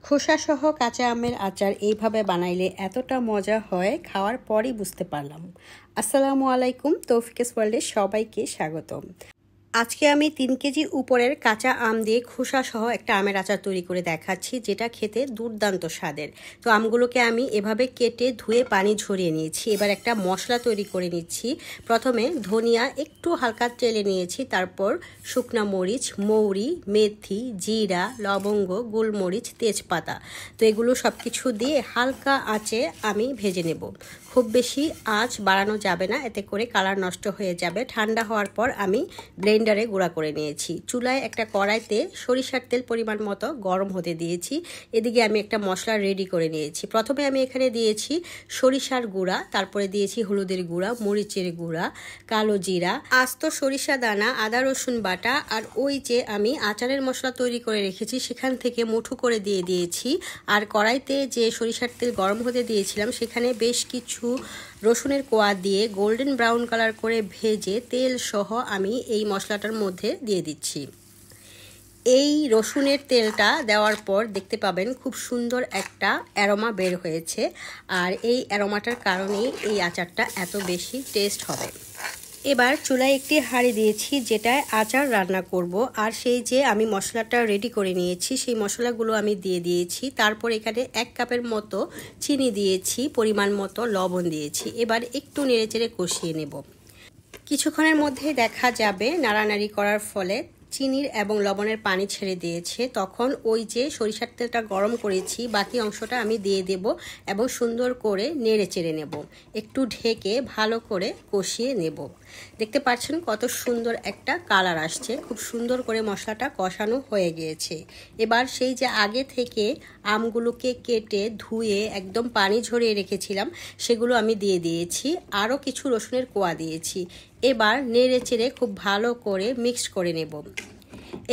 খোসাসহ কাঁচা আমের আচার এইভাবে বানাইলে এতটা মজা হয়, খাওয়ার পরই বুঝতে পারলাম। আসসালামু আলাইকুম, তৌফিকেস ওয়ার্ল্ডে সবাইকে স্বাগতম। আজকে আমি 3 কেজি উপরের কাঁচা আম দিয়ে খোসাসহ একটা আমের আচার তৈরি করে দেখাচ্ছি, যেটা খেতে দুর্দান্ত স্বাদের। তো আমগুলোকে আমি এভাবে কেটে ধুয়ে পানি ঝরিয়ে নিয়েছি। এবার একটা মশলা তৈরি করে নিচ্ছি। প্রথমে ধনিয়া একটু হালকা তেলে নিয়েছি, তারপর শুকনা মরিচ, মৌরি, মেথি, জিরা, লবঙ্গ, গোলমরিচ, তেজপাতা। তো এগুলো সব কিছু দিয়ে হালকা আঁচে আমি ভেজে নেব। খুব বেশি আঁচ বাড়ানো যাবে না, এতে করে কালার নষ্ট হয়ে যাবে। ঠান্ডা হওয়ার পর আমি ব্লেন্ডারে গুঁড়া করে নিয়েছি। চুলায় একটা কড়াইতে সরিষার তেল পরিমাণ মতো গরম হতে দিয়েছি। এদিকে আমি একটা মশলা রেডি করে নিয়েছি। প্রথমে আমি এখানে দিয়েছি সরিষার গুঁড়া, তারপরে দিয়েছি হলুদের গুঁড়া, মরিচের গুঁড়া, কালো জিরা, আস্ত সরিষা দানা, আদা রসুন বাটা, আর ওই যে আমি আচারের মশলা তৈরি করে রেখেছি সেখান থেকে মুঠো করে দিয়ে দিয়েছি। আর কড়াইতে যে সরিষার তেল গরম হতে দিয়েছিলাম সেখানে বেশ কিছু রসুনের কোয়া দিয়ে গোল্ডেন ব্রাউন কালার করে ভেজে তেল সহ আমি এই মশলাটার মধ্যে দিয়ে দিচ্ছি। এই রসুনের তেলটা দেওয়ার পর দেখতে পাবেন খুব সুন্দর একটা অ্যারোমা বের হয়েছে, আর এই অ্যারোমাটার কারণেই এই আচারটা এত বেশি টেস্ট হবে। এবার চুলায় একটি হাঁড়ি দিয়েছি যেটায় আচার রান্না করব, আর সেই যে আমি মশলাটা রেডি করে নিয়েছি সেই মশলাগুলো আমি দিয়ে দিয়েছি। তারপর এখানে 1 কাপের মতো চিনি দিয়েছি, পরিমাণ মতো লবণ দিয়েছি। এবার একটু নেড়েচেড়ে কষিয়ে নেব। কিছুক্ষণের মধ্যেই দেখা যাবে নাড়ানাড়ি করার ফলে চিনির এবং লবণের পানি ছেড়ে দিয়েছে। তখন ওই যে সরিষার তেলটা গরম করেছি বাকি অংশটা আমি দিয়ে দেব এবং সুন্দর করে নেড়ে চেড়ে নেব। একটু ঢেকে ভালো করে কষিয়ে নেব। দেখতে পাচ্ছেন কত সুন্দর একটা কালার আসছে, খুব সুন্দর করে মশলাটা কষানো হয়ে গিয়েছে। এবার সেই যে আগে থেকে আমগুলোকে কেটে ধুয়ে একদম পানি ঝরিয়ে রেখেছিলাম সেগুলো আমি দিয়ে দিয়েছি, আরও কিছু রসুনের কোয়া দিয়েছি। এবার নেড়ে চেড়ে খুব ভালো করে মিক্সড করে নেব।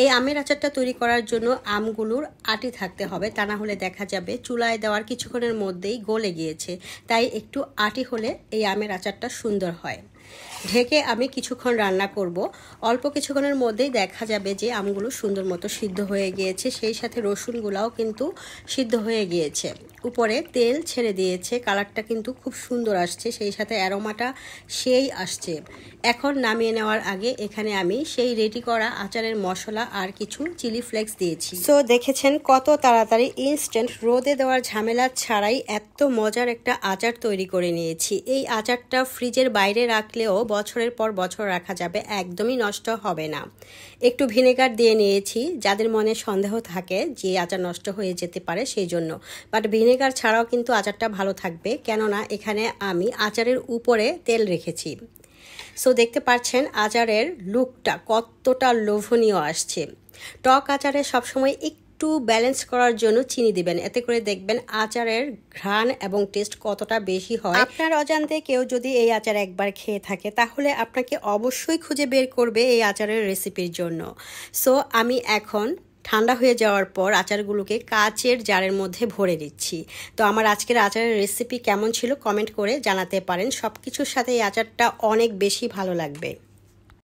এই আমের আচারটা তৈরি করার জন্য আমগুলোর আটি থাকতে হবে, তা না হলে দেখা যাবে চুলায় দেওয়ার কিছুক্ষণের মধ্যেই গলে গিয়েছে। তাই একটু আটি হলে এই আমের আচারটা সুন্দর হয়। ঢেকে আমি কিছুক্ষণ রান্না করব। অল্প কিছুক্ষণের মধ্যেই দেখা যাবে যে আমগুলো সুন্দর মতো সিদ্ধ হয়ে গিয়েছে, সেই সাথে রসুনগুলাও কিন্তু সিদ্ধ হয়ে গিয়েছে। উপরে তেল ছেড়ে দিয়েছে, কালারটা কিন্তু খুব সুন্দর আসছে, সেই সাথে অ্যারোমাটা সেই আসছে। এখন নামিয়ে নেওয়ার আগে এখানে আমি সেই রেডি করা আচারের মশলা আর কিছু চিলি ফ্লেক্স দিয়েছি। সো দেখেছেন কত তাড়াতাড়ি ইনস্ট্যান্ট রোদে দেওয়ার ঝামেলা ছাড়াই এত মজার একটা আচার তৈরি করে নিয়েছি। এই আচারটা ফ্রিজের বাইরে রাখলেও বছরের পর বছর রাখা যাবে, একদমই নষ্ট হবে না। একটু ভিনেগার দিয়ে নিয়েছি, যাদের মনে সন্দেহ থাকে যে আচার নষ্ট হয়ে যেতে পারে সেই জন্য। বাট ভিনেগার ছাড়াও কিন্তু আচারটা ভালো থাকবে, কেননা এখানে আমি আচারের উপরে তেল রেখেছি। সো দেখতে পাচ্ছেন আচারের লুকটা কতটা লোভনীয় আসছে। টক আচারে সবসময় একটু ব্যালেন্স করার জন্য চিনি দিবেন, এতে করে দেখবেন আচারের ঘ্রাণ এবং টেস্ট কতটা বেশি হয়। আপনার অজান্তে কেউ যদি এই আচার একবার খেয়ে থাকে তাহলে আপনাকে অবশ্যই খুঁজে বের করবে এই আচারের রেসিপির জন্য। সো আমি এখন ঠান্ডা হয়ে যাওয়ার পর আচারগুলোকে কাচের জারের মধ্যে ভরে দিচ্ছি। তো আমার আজকের আচারের রেসিপি কেমন ছিল কমেন্ট করে জানাতে পারেন। সব কিছুর সাথে এই আচারটা অনেক বেশি ভালো লাগবে।